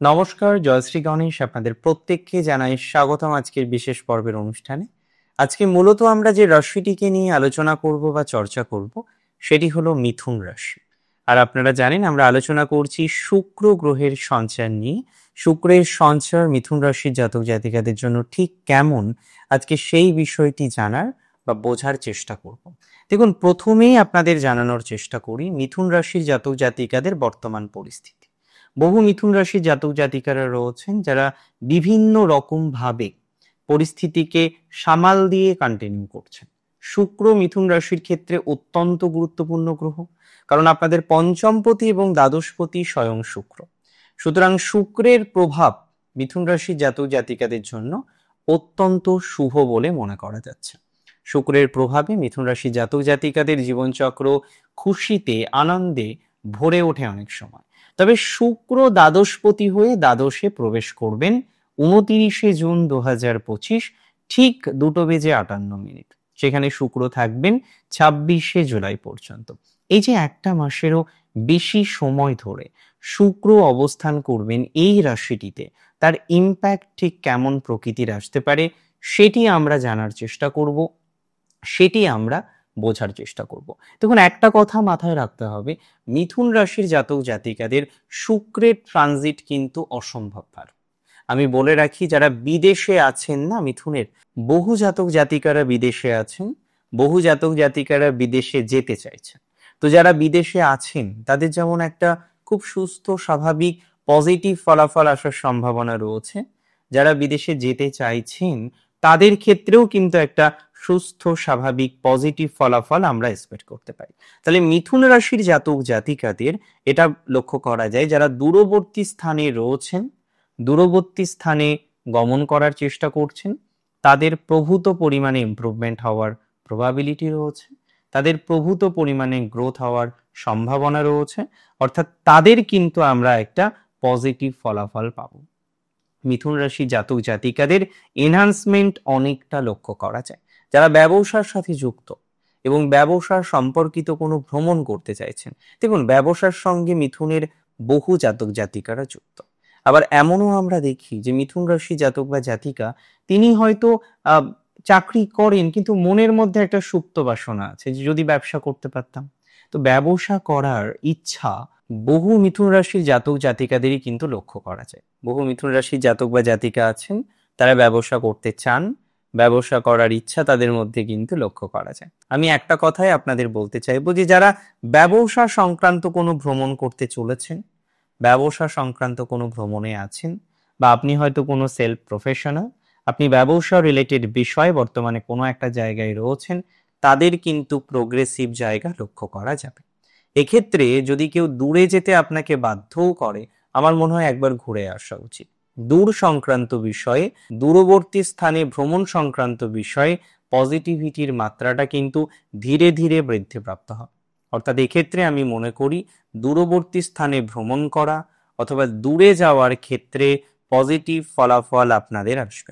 নমস্কার, জয়শ্রী গণেশ আপনাদের প্রত্যেককে জানাই স্বাগতম আজকের বিশেষ পর্বের অনুষ্ঠানে। আজকে মূলত আমরা যে রাশিটিকে নিয়ে আলোচনা করব বা চর্চা করব সেটি হলো মিথুন রাশি। আর আপনারা জানেন আমরা আলোচনা করছি শুক্র গ্রহের সঞ্চার নিয়ে। শুক্রের সঞ্চার মিথুন রাশির জাতক জাতিকাদের জন্য ঠিক কেমন, আজকে সেই বিষয়টি জানার বা বোঝার চেষ্টা করব। দেখুন, প্রথমেই আপনাদের জানানোর চেষ্টা করি মিথুন রাশির জাতক জাতিকাদের বর্তমান পরিস্থিতি। বহু মিথুন রাশির জাতক জাতিকারা রয়েছেন যারা বিভিন্ন রকম ভাবে পরিস্থিতিকে সামাল দিয়ে কন্টিনিউ করছেন। শুক্র মিথুন রাশির ক্ষেত্রে অত্যন্ত গুরুত্বপূর্ণ গ্রহ, কারণ আপনাদের পঞ্চমপতি এবং দ্বাদশপতি স্বয়ং শুক্র। সুতরাং শুক্রের প্রভাব মিথুন রাশির জাতক জাতিকাদের জন্য অত্যন্ত শুভ বলে মনে করা যাচ্ছে। শুক্রের প্রভাবে মিথুন রাশির জাতক জাতিকাদের জীবনচক্র খুশিতে আনন্দে ভরে ওঠে অনেক সময়। তবে শুক্র দ্বাদশপতি হয়ে দ্বাদশে প্রবেশ করবেন 29শে জুন 2025 ঠিক 2:58। সেখানে শুক্র থাকবেন 26শে জুলাই পর্যন্ত। এই যে একটা মাসেরও বেশি সময় ধরে শুক্র অবস্থান করবেন এই রাশিটিতে, তার ইম্প্যাক্ট ঠিক কেমন প্রকৃতির আসতে পারে সেটি আমরা জানার চেষ্টা করব, সেটি আমরা বোঝার চেষ্টা করব। দেখুন, একটা কথা মাথায় রাখতে হবে, মিথুন রাশির জাতক জাতিকাদের শুক্রের ট্রানজিট কিন্তু অসম্ভববার। আমি বলে রাখি, যারা বিদেশে আছেন না মিথুনের, বহু জাতক জাতিকারা বিদেশে আছেন, বহু জাতক জাতিকারা বিদেশে যেতে চাইছেন। তো যারা বিদেশে আছেন তাদের যেমন একটা খুব সুস্থ স্বাভাবিক পজিটিভ ফলাফল আসার সম্ভাবনা রয়েছে, যারা বিদেশে যেতে চাইছেন তাদের ক্ষেত্রেও কিন্তু একটা সুস্থ স্বাভাবিক পজিটিভ ফলাফল আমরা এক্সপেক্ট করতে পারি। তাহলে মিথুন রাশির জাতক জাতিকাদের এটা লক্ষ্য করা যায়, যারা দূরবর্তী স্থানে রয়েছেন, দূরবর্তী স্থানে গমন করার চেষ্টা করছেন, তাদের প্রভূত পরিমাণে ইমপ্রুভমেন্ট হওয়ার প্রবাবিলিটি রয়েছে, তাদের প্রভূত পরিমাণে গ্রোথ হওয়ার সম্ভাবনা রয়েছে। অর্থাৎ তাদের কিন্তু আমরা একটা পজিটিভ ফলাফল পাবো। মিথুন রাশি জাতক জাতিকাদের এনহান্সমেন্ট অনেকটা লক্ষ্য করা যায়। যারা ব্যবসার সাথে যুক্ত এবং ব্যবসার সম্পর্কিত কোনো ভ্রমণ করতে চাইছেন, দেখুন ব্যবসার সঙ্গে মিথুনের বহু জাতক জাতিকারা যুক্ত। আবার এমনও আমরা দেখি যে মিথুন রাশি জাতক বা জাতিকা তিনি হয়তো চাকরি করেন, কিন্তু মনের মধ্যে একটা সুপ্ত বাসনা আছে যে যদি ব্যবসা করতে পারতাম। তো ব্যবসা করার ইচ্ছা বহু মিথুন রাশির জাতক জাতিকাদেরই কিন্তু লক্ষ্য করা যায়। বহু মিথুন রাশির জাতক বা জাতিকা আছেন, তারা ব্যবসা করতে চান, ব্যবসা করার ইচ্ছা তাদের মধ্যে কিন্তু লক্ষ্য করা যায়। আমি একটা কথাই আপনাদের বলতে চাইবো যে যারা ব্যবসা সংক্রান্ত কোনো ভ্রমণ করতে চলেছেন, ব্যবসা সংক্রান্ত কোনো ভ্রমণে আছেন, বা আপনি হয়তো কোনো সেলফ প্রফেশনাল, আপনি ব্যবসা রিলেটেড বিষয়ে বর্তমানে কোনো একটা জায়গায় রয়েছেন, তাদের কিন্তু প্রোগ্রেসিভ জায়গা লক্ষ্য করা যাবে। এক্ষেত্রে যদি কেউ দূরে যেতে আপনাকে বাধ্যও করে, আমার মনে হয় একবার ঘুরে আসা উচিত। দূর সংক্রান্ত বিষয়ে, দূরবর্তী স্থানে ভ্রমণ সংক্রান্ত বিষয়ে পজিটিভিটির মাত্রাটা কিন্তু ধীরে ধীরে বৃদ্ধিপ্রাপ্ত হয়। অর্থাৎ এক্ষেত্রে আমি মনে করি দূরবর্তী স্থানে ভ্রমণ করা অথবা দূরে যাওয়ার ক্ষেত্রে পজিটিভ ফলাফল আপনাদের আসবে।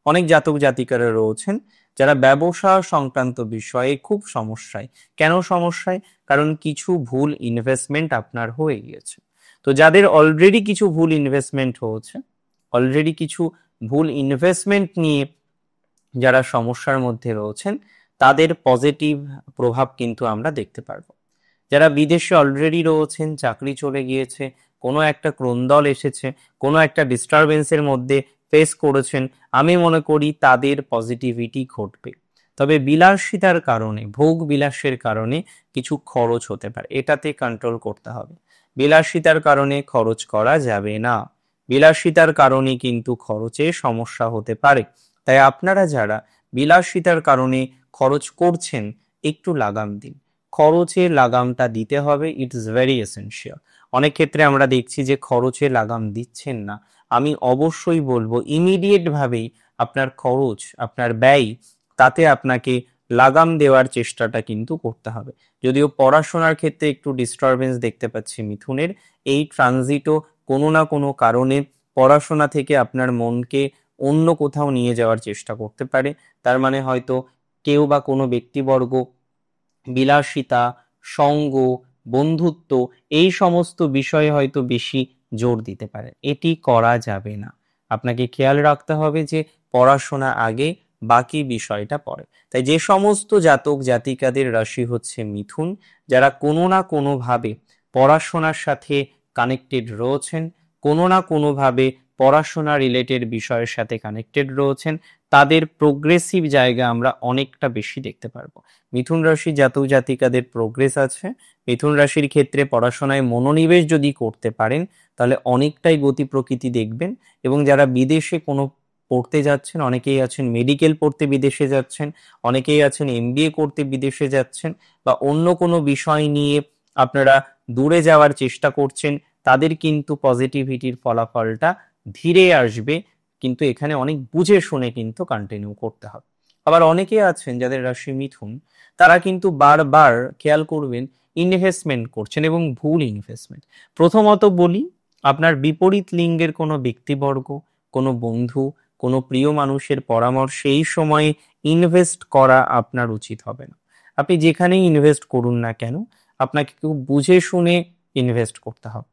অনেক জাতক জাতিকারা রয়েছেন যারা ব্যবসা সংক্রান্ত বিষয়ে খুব সমস্যায়। কেন সমস্যায়? কারণ কিছু ভুল ইনভেস্টমেন্ট আপনার হয়ে গিয়েছে। তো যাদের অলরেডি কিছু ভুল ইনভেস্টমেন্ট হয়েছে, অলরেডি কিছু ভুল ইনভেস্টমেন্ট নিয়ে যারা সমস্যার মধ্যে রয়েছেন, তাদের পজিটিভ প্রভাব কিন্তু আমরা দেখতে পারবো। যারা বিদেশে অলরেডি রয়েছেন, চাকরি চলে গিয়েছে, কোনো একটা ক্রন্দল এসেছে, কোনো একটা ডিস্টারবেন্সের মধ্যে ফেস করেছেন, আমি মনে করি তাদের পজিটিভিটি ঘটবে। তবে বিলাসিতার কারণে, ভোগ বিলাসের কারণে কিছু খরচ হতে পারে, এটাতে কন্ট্রোল করতে হবে। বিলাসিতার কারণে খরচ করা যাবে না, বিলাসিতার কারণে কিন্তু খরচে সমস্যা হতে পারে। তাই আপনারা যারা বিলাসিতার কারণে খরচ করছেন, একটু লাগাম দিন। খরচের লাগামটা দিতে হবে, ইটস ভেরি এসেনশিয়াল। অনেক ক্ষেত্রে আমরা দেখছি যে খরচে লাগাম দিচ্ছেন না। আমি অবশ্যই বলবো ইমিডিয়েট ভাবেই আপনার খরচ, আপনার ব্যয়, তাতে আপনাকে লাগাম দেওয়ার চেষ্টাটা কিন্তু করতে হবে। যদিও পড়াশোনার ক্ষেত্রে একটু ডিস্টারবেন্স দেখতে পাচ্ছি মিথুনের, এই ট্রানজিটও কোনো না কোনো কারণে পড়াশোনা থেকে আপনার মনকে অন্য কোথাও নিয়ে যাওয়ার চেষ্টা করতে পারে। তার মানে হয়তো কেউ বা কোনো ব্যক্তিবর্গ বিলাসিতা, সঙ্গ, বন্ধুত্ব এই সমস্ত বিষয়ে হয়তো বেশি জোর দিতে পারেন। এটি করা যাবে না। আপনাকে খেয়াল রাখতে হবে যে পড়াশোনা আগে, বাকি বিষয়টা পরে। তাই যে সমস্ত জাতক জাতিকাদের রাশি হচ্ছে মিথুন, যারা কোনো না কোনোভাবে পড়াশোনার সাথে কানেক্টেড রয়েছেন, কোনো না কোনোভাবে পড়াশোনা রিলেটেড বিষয়ের সাথে কানেক্টেড রয়েছেন, তাদের প্রোগ্রেসিভ জায়গা আমরা অনেকটা বেশি দেখতে পারবো। মিথুন রাশি জাতক জাতিকাদের প্রোগ্রেস আছে। মিথুন রাশির ক্ষেত্রে পড়াশোনায় মনোনিবেশ যদি করতে পারেন তাহলে অনেকটাই গতি প্রকৃতি দেখবেন। এবং যারা বিদেশে কোনো পড়তে যাচ্ছেন, অনেকেই আছেন মেডিকেল পড়তে বিদেশে যাচ্ছেন, অনেকেই আছেন এমবিএ করতে বিদেশে যাচ্ছেন, বা অন্য কোনো বিষয় নিয়ে আপনারা দূরে যাওয়ার চেষ্টা করছেন, তাদের কিন্তু পজিটিভিটির ফলাফলটা ধীরে আসবে, কিন্তু এখানে অনেক বুঝে শুনে কিন্তু কন্টিনিউ করতে হবে। আবার অনেকে আছেন যাদের রাশি মিথুন, তারা কিন্তু বারবার খেয়াল করবেন ইনভেস্টমেন্ট করছেন এবং ভুল ইনভেস্টমেন্ট। প্রথমত বলি, আপনার বিপরীত লিঙ্গের কোনো ব্যক্তিবর্গ, কোনো বন্ধু, কোনো প্রিয় মানুষের পরামর্শে এই সময়ে ইনভেস্ট করা আপনার উচিত হবে না। আপনি যেখানেই ইনভেস্ট করুন না কেন, আপনাকে খুব বুঝে শুনে ইনভেস্ট করতে হবে।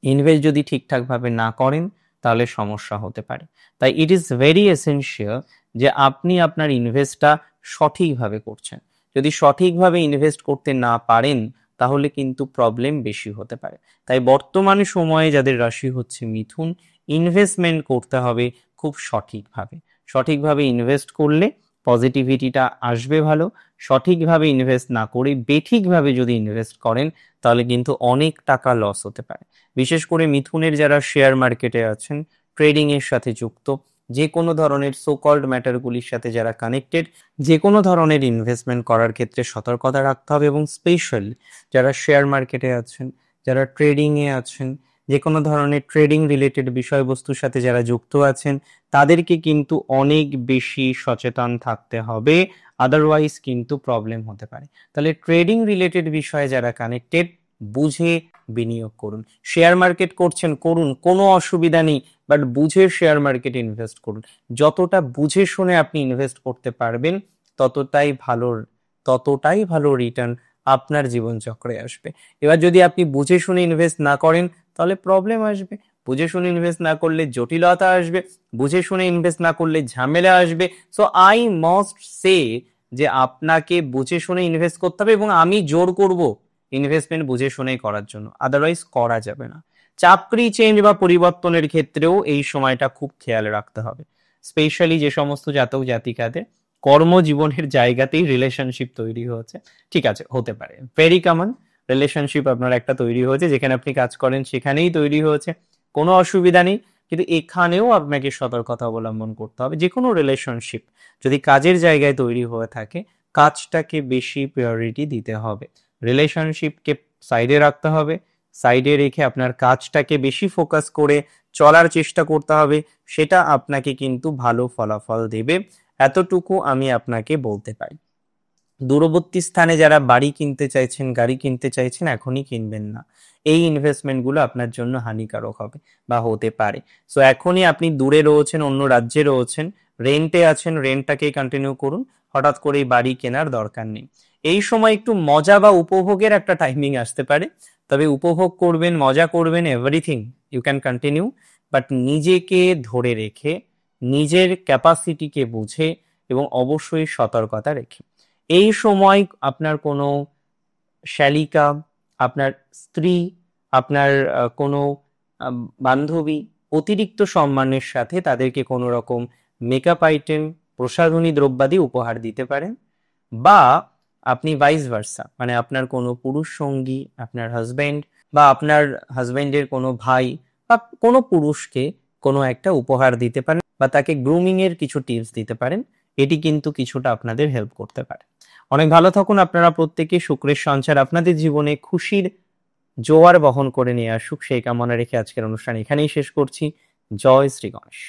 ইনভেস্ট যদি ঠিকঠাক ভাবে না করেন তাহলে সমস্যা হতে পারে। তাই ইট ইজ ভেরি এসেনশিয়াল যে আপনি আপনার ইনভেস্টটা সঠিকভাবে করছেন। যদি সঠিকভাবে ইনভেস্ট করতে না পারেন তাহলে কিন্তু প্রবলেম বেশি হতে পারে। তাই বর্তমান সময়ে যাদের রাশি হচ্ছে মিথুন, ইনভেস্টমেন্ট করতে হবে খুব সঠিকভাবে। সঠিকভাবে ইনভেস্ট করলে পজিটিভিটিটা আসবে ভালো। সঠিকভাবে ইনভেস্ট না করে বেঠিকভাবে যদি ইনভেস্ট করেন তাহলে কিন্তু অনেক টাকা লস হতে পারে। বিশেষ করে মিথুনের যারা শেয়ার মার্কেটে আছেন, ট্রেডিং এর সাথে যুক্ত, যে কোনো ধরনের সোকল্ড ম্যাটারগুলির সাথে যারা কানেক্টেড, যে কোনো ধরনের ইনভেস্টমেন্ট করার ক্ষেত্রে সতর্কতা রাখতে হবে। এবং স্পেশাল যারা শেয়ার মার্কেটে আছেন, যারা ট্রেডিং এ আছেন, যে কোনো ধরনের ট্রেডিং রিলেটেড বিষয়বস্তুর সাথে যারা যুক্ত আছেন, তাদেরকে কিন্তু অনেক বেশি সচেতন থাকতে হবে, আদারওয়াইজ কিন্তু প্রবলেম হতে পারে। তাহলে ট্রেডিং রিলেটেড বিষয়ে যারা কানেক্টেড, বুঝে বিনিয়োগ করুন। শেয়ার মার্কেট করছেন করুন, কোনো অসুবিধা নেই, বাট বুঝে শেয়ার মার্কেটে ইনভেস্ট করুন। যতটা বুঝে শুনে আপনি ইনভেস্ট করতে পারবেন ততটাই ভালো রিটার্ন আপনার জীবনচক্রে আসবে। এবার যদি আপনি বুঝে শুনে ইনভেস্ট না করেন তাহলে প্রবলেম আসবে। বুঝে শুনে ইনভেস্ট না করলে জটিলতা আসবে, বুঝে শুনে ইনভেস্ট না করলে ঝামেলা আসবে। সো আই মাস্ট সে যে আপনাকে বুঝে শুনে ইনভেস্ট করতে হবে, এবং আমি জোর করব ইনভেস্টমেন্ট বুঝে শুনেই করার জন্য, আদারওয়াইজ করা যাবে না। চাকরি চেঞ্জ বা পরিবর্তনের ক্ষেত্রেও এই সময়টা খুব খেয়াল রাখতে হবে। স্পেশালি যে সমস্ত জাতক জাতিকাদের কর্মজীবনের জায়গাতেই রিলেশনশিপ তৈরি হয়েছে, ঠিক আছে, হতে পারে ভেরি কমন রিলেশনশিপ আপনার একটা তৈরি হয়েছে, যেখানে আপনি কাজ করেন সেখানেই তৈরি হয়েছে, কোনো অসুবিধা নেই। কিন্তু এখানেও আপনাকে সতর্কতা অবলম্বন করতে হবে। যে কোনো রিলেশনশিপ যদি কাজের জায়গায় তৈরি হয়ে থাকে, কাজটাকে বেশি প্রায়োরিটি দিতে হবে। রিলেশনশিপকে সাইডে রাখতে হবে, সাইডে রেখে আপনার কাজটাকে বেশি ফোকাস করে চলার চেষ্টা করতে হবে। সেটা আপনাকে কিন্তু ভালো ফলাফল দেবে, এতটুকু আমি আপনাকে বলতে পারি। দূরবর্তী স্থানে যারা বাড়ি কিনতে চাইছেন, গাড়ি কিনতে চাইছেন, এখনই কিনবেন না। এই ইনভেস্টমেন্টগুলো আপনার জন্য হানিকারক হবে বা হতে পারে। সো এখনই আপনি দূরে রয়েছেন, অন্য রাজ্যে রয়েছেন, রেন্টে আছেন, রেন্টটাকেই কন্টিনিউ করুন। হঠাৎ করে বাড়ি কেনার দরকার নেই। এই সময় একটু মজা বা উপভোগের একটা টাইমিং আসতে পারে, তবে উপভোগ করবেন, মজা করবেন, everything you can continue, but নিজেকে ধরে রেখে, নিজের ক্যাপাসিটিকে বুঝে এবং অবশ্যই সতর্কতা রেখে। এই সময় আপনার কোনো শালিকা, আপনার স্ত্রী, আপনার কোনো বান্ধবী অতিরিক্ত সম্মানের সাথে তাদেরকে কোনো রকম মেকআপ আইটেম, প্রসাধনী দ্রব্যাদি উপহার দিতে পারেন। বা আপনি ভাইস ভার্সা, মানে আপনার কোনো পুরুষ সঙ্গী, আপনার হাজব্যান্ড বা আপনার হাজব্যান্ডের কোনো ভাই বা কোনো পুরুষকে কোনো একটা উপহার দিতে পারেন, বা তাকে গ্রুমিং এর কিছু টিপস দিতে পারেন। এটি কিন্তু কিছুটা আপনাদের হেল্প করতে পারে। অনেক ভালো থাকুন আপনারা প্রত্যেকে। শুক্রের সঞ্চার আপনাদের জীবনে খুশির জোয়ার বহন করে নিয়ে আসুক, সেই কামনা রেখে আজকের অনুষ্ঠান এখানেই শেষ করছি। জয় শ্রী গণেশ।